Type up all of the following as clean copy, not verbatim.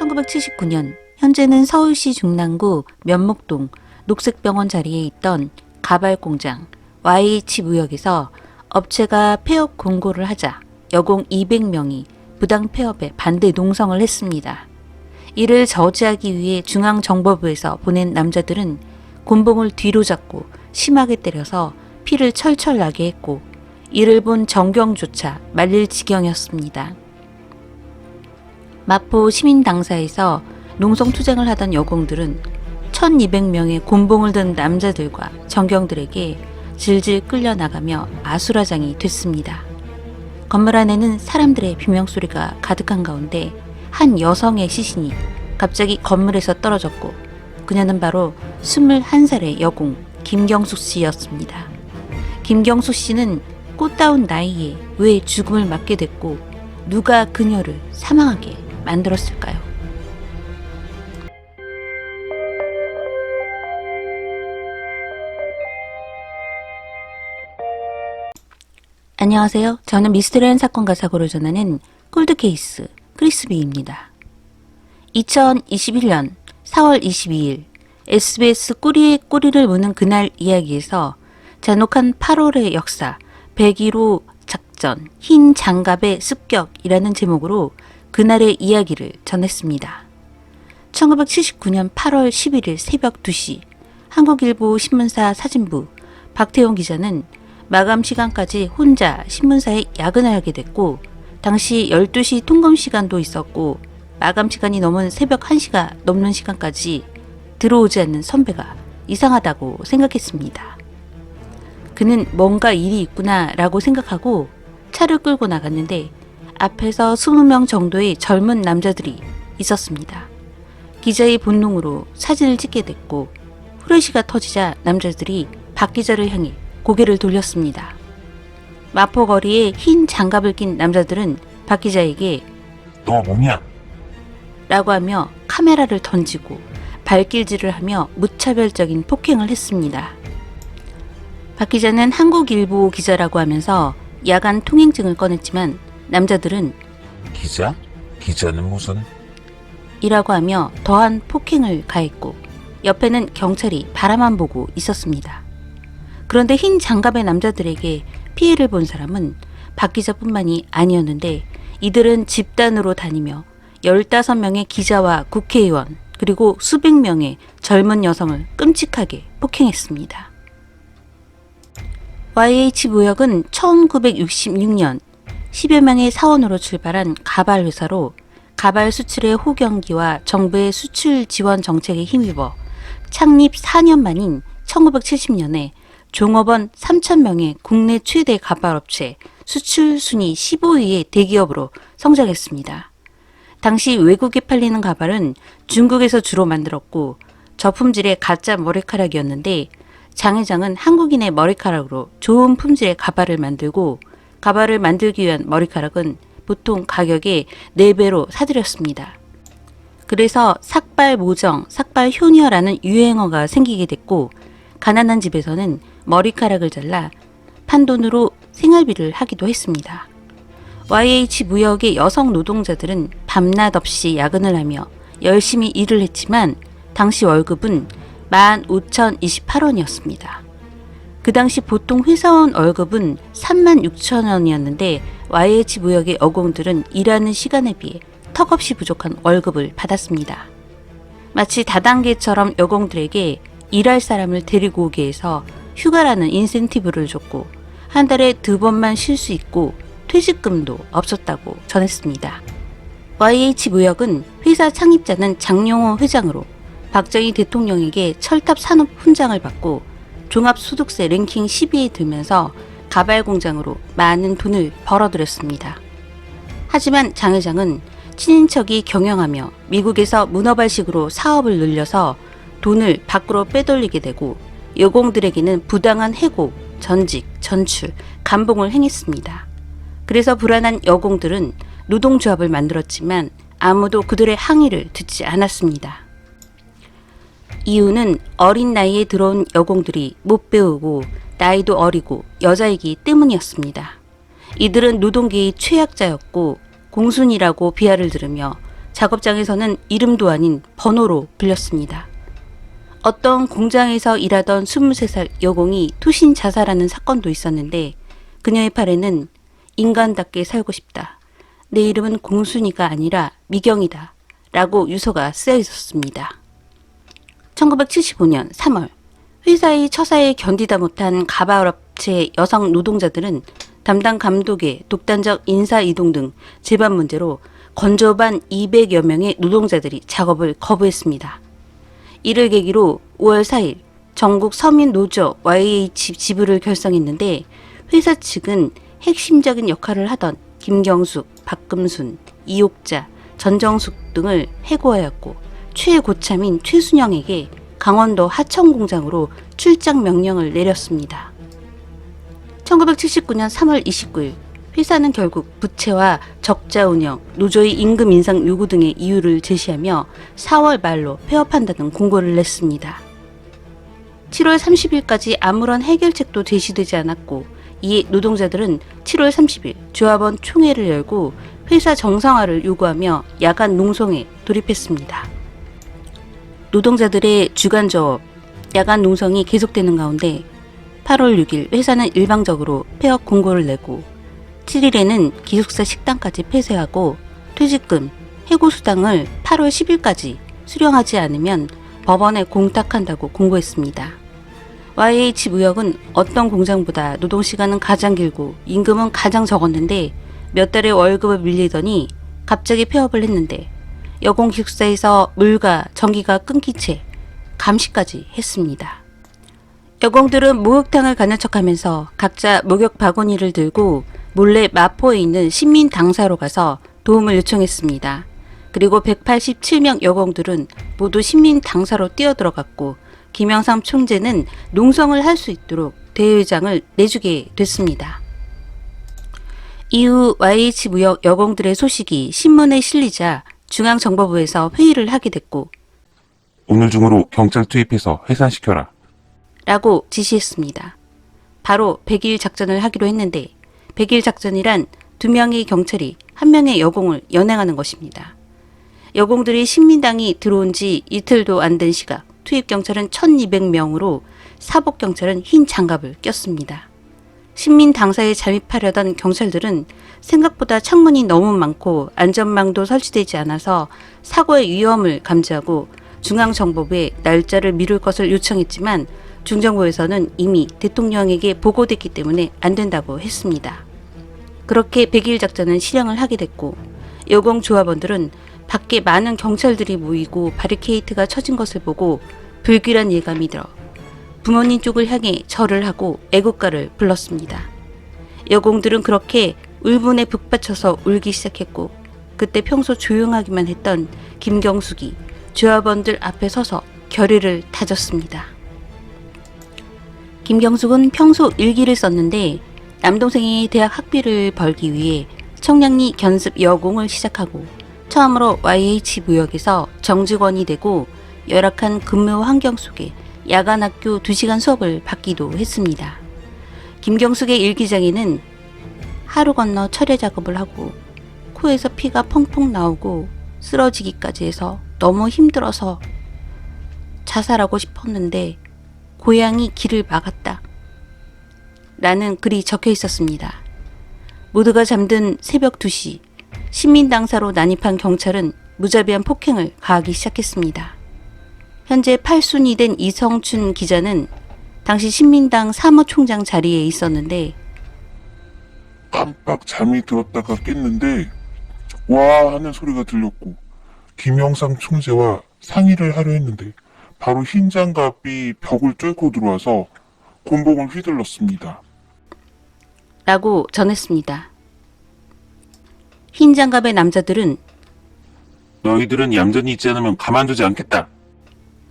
1979년 현재는 서울시 중랑구 면목동 녹색병원 자리에 있던 가발공장 YH무역에서 업체가 폐업 공고를 하자 여공 200명이 부당 폐업에 반대 농성을 했습니다. 이를 저지하기 위해 중앙정보부에서 보낸 남자들은 곤봉을 뒤로 잡고 심하게 때려서 피를 철철 나게 했고 이를 본 정경조차 말릴 지경이었습니다. 마포 시민당사에서 농성투쟁을 하던 여공들은 1200명의 곤봉을 든 남자들과 정경들에게 질질 끌려나가며 아수라장이 됐습니다. 건물 안에는 사람들의 비명소리가 가득한 가운데 한 여성의 시신이 갑자기 건물에서 떨어졌고 그녀는 바로 21살의 여공 김경숙 씨였습니다. 김경숙 씨는 꽃다운 나이에 왜 죽음을 맞게 됐고 누가 그녀를 사망하게 만들었을까요? 안녕하세요. 저는 미스테리한 사건과 사고를 전하는 콜드케이스 크리스비입니다. 2021년 4월 22일 SBS 꼬리에 꼬리를 무는 그날 이야기에서 잔혹한 8월의 역사 101호 작전 흰 장갑의 습격이라는 제목으로 그날의 이야기를 전했습니다. 1979년 8월 11일 새벽 2시 한국일보 신문사 사진부 박태용 기자는 마감 시간까지 혼자 신문사에 야근을 하게 됐고 당시 12시 통금 시간도 있었고 마감 시간이 넘은 새벽 1시가 넘는 시간까지 들어오지 않는 선배가 이상하다고 생각했습니다. 그는 뭔가 일이 있구나 라고 생각하고 차를 끌고 나갔는데 앞에서 20명 정도의 젊은 남자들이 있었습니다. 기자의 본능으로 사진을 찍게 됐고 후레쉬가 터지자 남자들이 박 기자를 향해 고개를 돌렸습니다. 마포 거리에 흰 장갑을 낀 남자들은 박 기자에게 너 뭐냐? 라고 하며 카메라를 던지고 발길질을 하며 무차별적인 폭행을 했습니다. 박 기자는 한국일보 기자라고 하면서 야간 통행증을 꺼냈지만 남자들은 기자? 기자는 무슨? 이라고 하며 더한 폭행을 가했고 옆에는 경찰이 바라만 보고 있었습니다. 그런데 흰 장갑의 남자들에게 피해를 본 사람은 박 기자뿐만이 아니었는데 이들은 집단으로 다니며 15명의 기자와 국회의원 그리고 수백 명의 젊은 여성을 끔찍하게 폭행했습니다. YH무역은 1966년 10여 명의 사원으로 출발한 가발 회사로 가발 수출의 호경기와 정부의 수출 지원 정책에 힘입어 창립 4년 만인 1970년에 종업원 3,000명의 국내 최대 가발업체 수출 순위 15위의 대기업으로 성장했습니다. 당시 외국에 팔리는 가발은 중국에서 주로 만들었고 저품질의 가짜 머리카락이었는데 장 회장은 한국인의 머리카락으로 좋은 품질의 가발을 만들고 가발을 만들기 위한 머리카락은 보통 가격의 4배로 사들였습니다. 그래서 삭발 모정, 삭발 효녀라는 유행어가 생기게 됐고 가난한 집에서는 머리카락을 잘라 판돈으로 생활비를 하기도 했습니다. YH무역의 여성 노동자들은 밤낮 없이 야근을 하며 열심히 일을 했지만 당시 월급은 15,028원이었습니다. 그 당시 보통 회사원 월급은 36,000원이었는데 YH무역의 여공들은 일하는 시간에 비해 턱없이 부족한 월급을 받았습니다. 마치 다단계처럼 여공들에게 일할 사람을 데리고 오게 해서 휴가라는 인센티브를 줬고 한 달에 2번만 쉴 수 있고 퇴직금도 없었다고 전했습니다. YH무역은 회사 창립자는 장용호 회장으로 박정희 대통령에게 철탑 산업 훈장을 받고 종합소득세 랭킹 10위에 들면서 가발 공장으로 많은 돈을 벌어들였습니다. 하지만 장 회장은 친인척이 경영하며 미국에서 문어발식으로 사업을 늘려서 돈을 밖으로 빼돌리게 되고 여공들에게는 부당한 해고, 전직, 전출, 감봉을 행했습니다. 그래서 불안한 여공들은 노동조합을 만들었지만 아무도 그들의 항의를 듣지 않았습니다. 이유는 어린 나이에 들어온 여공들이 못 배우고 나이도 어리고 여자이기 때문이었습니다. 이들은 노동계의 최약자였고 공순이라고 비하를 들으며 작업장에서는 이름도 아닌 번호로 불렸습니다. 어떤 공장에서 일하던 23살 여공이 투신 자살하는 사건도 있었는데 그녀의 팔에는 인간답게 살고 싶다. 내 이름은 공순이가 아니라 미경이다. 라고 유서가 쓰여 있었습니다. 1975년 3월 회사의 처사에 견디다 못한 가발업체 여성 노동자들은 담당 감독의 독단적 인사이동 등 재반 문제로 건조반 200여 명의 노동자들이 작업을 거부했습니다. 이를 계기로 5월 4일 전국 서민 노조 YH 지부를 결성했는데 회사 측은 핵심적인 역할을 하던 김경숙, 박금순, 이옥자, 전정숙 등을 해고하였고 최고참인 최순영에게 강원도 하천공장으로 출장 명령을 내렸습니다. 1979년 3월 29일 회사는 결국 부채와 적자 운영, 노조의 임금 인상 요구 등의 이유를 제시하며 4월 말로 폐업한다는 공고를 냈습니다. 7월 30일까지 아무런 해결책도 제시되지 않았고 이에 노동자들은 7월 30일 조합원 총회를 열고 회사 정상화를 요구하며 야간 농성에 돌입했습니다. 노동자들의 주간 조업, 야간 농성이 계속되는 가운데 8월 6일 회사는 일방적으로 폐업 공고를 내고 7일에는 기숙사 식당까지 폐쇄하고 퇴직금, 해고수당을 8월 10일까지 수령하지 않으면 법원에 공탁한다고 공고했습니다. YH 무역은 어떤 공장보다 노동시간은 가장 길고 임금은 가장 적었는데 몇 달의 월급을 밀리더니 갑자기 폐업을 했는데 여공 기숙사에서 물과 전기가 끊긴 채 감시까지 했습니다. 여공들은 목욕탕을 가는 척하면서 각자 목욕 바구니를 들고 몰래 마포에 있는 신민 당사로 가서 도움을 요청했습니다. 그리고 187명 여공들은 모두 신민 당사로 뛰어들어갔고 김영삼 총재는 농성을 할 수 있도록 대회장을 내주게 됐습니다. 이후 YH 무역 여공들의 소식이 신문에 실리자 중앙정보부에서 회의를 하게 됐고 오늘 중으로 경찰 투입해서 해산시켜라. 라고 지시했습니다. 바로 100일 작전을 하기로 했는데 100일 작전이란 2명의 경찰이 1명의 여공을 연행하는 것입니다. 여공들이 신민당이 들어온 지 이틀도 안 된 시각 투입 경찰은 1200명으로 사복 경찰은 흰 장갑을 꼈습니다. 신민 당사에 잠입하려던 경찰들은 생각보다 창문이 너무 많고 안전망도 설치되지 않아서 사고의 위험을 감지하고 중앙정보부에 날짜를 미룰 것을 요청했지만 중정부에서는 이미 대통령에게 보고됐기 때문에 안 된다고 했습니다. 그렇게 100일 작전은 실행을 하게 됐고 여공 조합원들은 밖에 많은 경찰들이 모이고 바리케이트가 쳐진 것을 보고 불길한 예감이 들어 부모님 쪽을 향해 절을 하고 애국가를 불렀습니다. 여공들은 그렇게 울분에 북받쳐서 울기 시작했고 그때 평소 조용하기만 했던 김경숙이 조합원들 앞에 서서 결의를 다졌습니다. 김경숙은 평소 일기를 썼는데 남동생이 대학 학비를 벌기 위해 청량리 견습 여공을 시작하고 처음으로 YH 무역에서 정직원이 되고 열악한 근무 환경 속에 야간 학교 2시간 수업을 받기도 했습니다. 김경숙의 일기장에는 하루 건너 철야 작업을 하고 코에서 피가 펑펑 나오고 쓰러지기까지 해서 너무 힘들어서 자살하고 싶었는데 고향이 길을 막았다. 라는 글이 적혀 있었습니다. 모두가 잠든 새벽 2시 신민당사로 난입한 경찰은 무자비한 폭행을 가하기 시작했습니다. 현재 8순이 된 이성춘 기자는 당시 신민당 사무총장 자리에 있었는데 깜빡 잠이 들었다가 깼는데 와 하는 소리가 들렸고 김영삼 총재와 상의를 하려 했는데 바로 흰 장갑이 벽을 뚫고 들어와서 곤봉을 휘둘렀습니다. 라고 전했습니다. 흰 장갑의 남자들은 너희들은 얌전히 있지 않으면 가만두지 않겠다.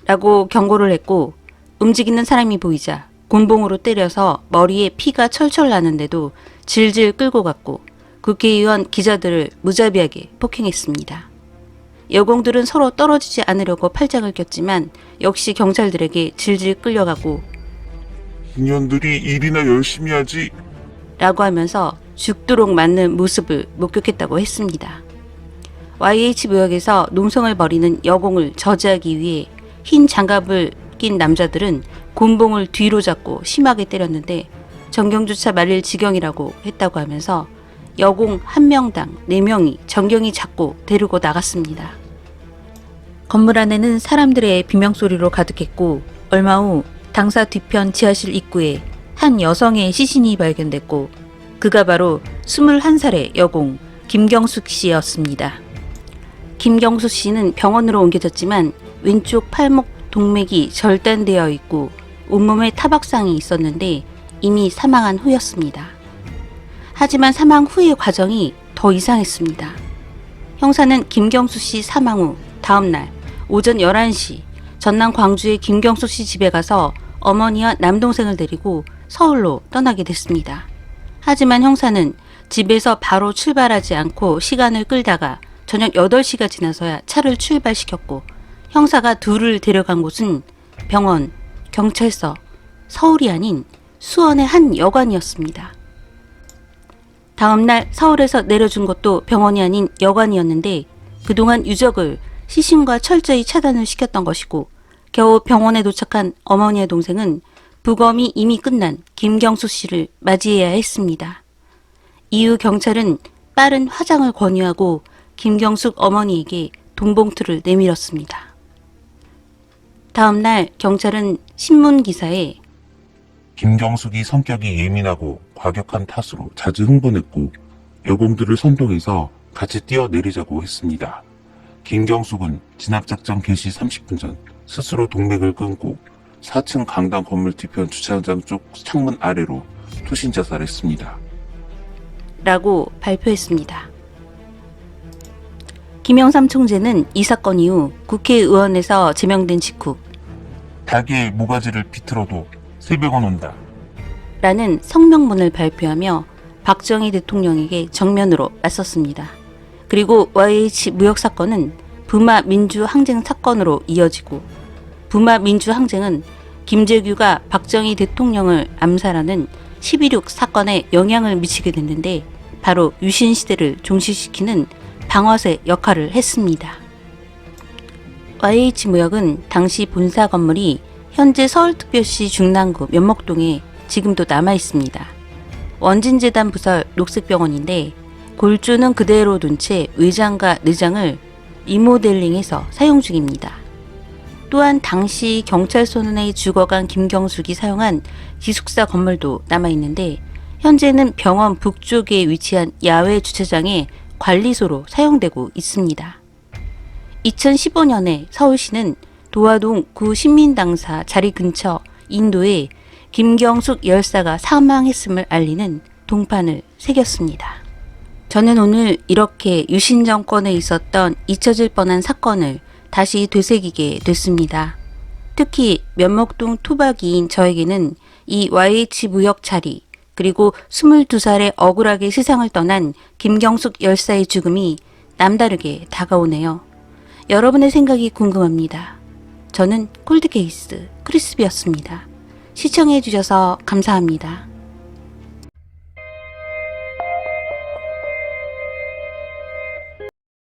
라고 경고를 했고 움직이는 사람이 보이자 곤봉으로 때려서 머리에 피가 철철 나는데도 질질 끌고 갔고 국회의원 기자들을 무자비하게 폭행했습니다. 여공들은 서로 떨어지지 않으려고 팔짱을 꼈지만 역시 경찰들에게 질질 끌려가고 인연들이 일이나 열심히 하지. 라고 하면서 죽도록 맞는 모습을 목격했다고 했습니다. YH무역에서 농성을 벌이는 여공을 저지하기 위해 흰 장갑을 낀 남자들은 곤봉을 뒤로 잡고 심하게 때렸는데 전경조차 말릴 지경이라고 했다고 하면서 여공 한 명당 4명이 전경이 잡고 데리고 나갔습니다. 건물 안에는 사람들의 비명소리로 가득했고 얼마 후 당사 뒤편 지하실 입구에 한 여성의 시신이 발견됐고 그가 바로 21살의 여공 김경숙 씨였습니다. 김경숙 씨는 병원으로 옮겨졌지만 왼쪽 팔목 동맥이 절단되어 있고 온몸에 타박상이 있었는데 이미 사망한 후였습니다. 하지만 사망 후의 과정이 더 이상했습니다. 형사는 김경숙 씨 사망 후 다음날 오전 11시 전남 광주의 김경숙 씨 집에 가서 어머니와 남동생을 데리고 서울로 떠나게 됐습니다. 하지만 형사는 집에서 바로 출발하지 않고 시간을 끌다가 저녁 8시가 지나서야 차를 출발시켰고 형사가 둘을 데려간 곳은 병원, 경찰서, 서울이 아닌 수원의 한 여관이었습니다. 다음날 서울에서 내려준 것도 병원이 아닌 여관이었는데 그동안 유적을 시신과 철저히 차단을 시켰던 것이고 겨우 병원에 도착한 어머니의 동생은 부검이 이미 끝난 김경숙 씨를 맞이해야 했습니다. 이후 경찰은 빠른 화장을 권유하고 김경숙 어머니에게 돈봉투를 내밀었습니다. 다음날 경찰은 신문기사에 김경숙이 성격이 예민하고 과격한 탓으로 자주 흥분했고 여공들을 선동해서 같이 뛰어내리자고 했습니다. 김경숙은 진압작전 개시 30분 전 스스로 동맥을 끊고 4층 강당 건물 뒤편 주차장 쪽 창문 아래로 투신 자살했습니다. 라고 발표했습니다. 김영삼 총재는 이 사건 이후 국회의원에서 제명된 직후 닭의 모가지를 비틀어도 새벽은 온다. 라는 성명문을 발표하며 박정희 대통령에게 정면으로 맞섰습니다. 그리고 YH 무역 사건은 부마 민주항쟁 사건으로 이어지고 부마 민주항쟁은 김재규가 박정희 대통령을 암살하는 12.6 사건에 영향을 미치게 됐는데 바로 유신 시대를 종식시키는 방아쇠 역할을 했습니다. YH 무역은 당시 본사 건물이 현재 서울특별시 중랑구 면목동에 지금도 남아 있습니다. 원진재단 부설 녹색병원인데 골조는 그대로 둔 채 외장과 내장을 리모델링해서 사용 중입니다. 또한 당시 경찰서원에 죽어간 김경숙이 사용한 기숙사 건물도 남아 있는데 현재는 병원 북쪽에 위치한 야외 주차장의 관리소로 사용되고 있습니다. 2015년에 서울시는 도화동 구 신민당사 자리 근처 인도에 김경숙 열사가 사망했음을 알리는 동판을 새겼습니다. 저는 오늘 이렇게 유신 정권에 있었던 잊혀질 뻔한 사건을 다시 되새기게 됐습니다. 특히 면목동 토박이인 저에게는 이 YH 무역 자리 그리고 22살에 억울하게 세상을 떠난 김경숙 열사의 죽음이 남다르게 다가오네요. 여러분의 생각이 궁금합니다. 저는 콜드케이스 크리스비였습니다. 시청해주셔서 감사합니다.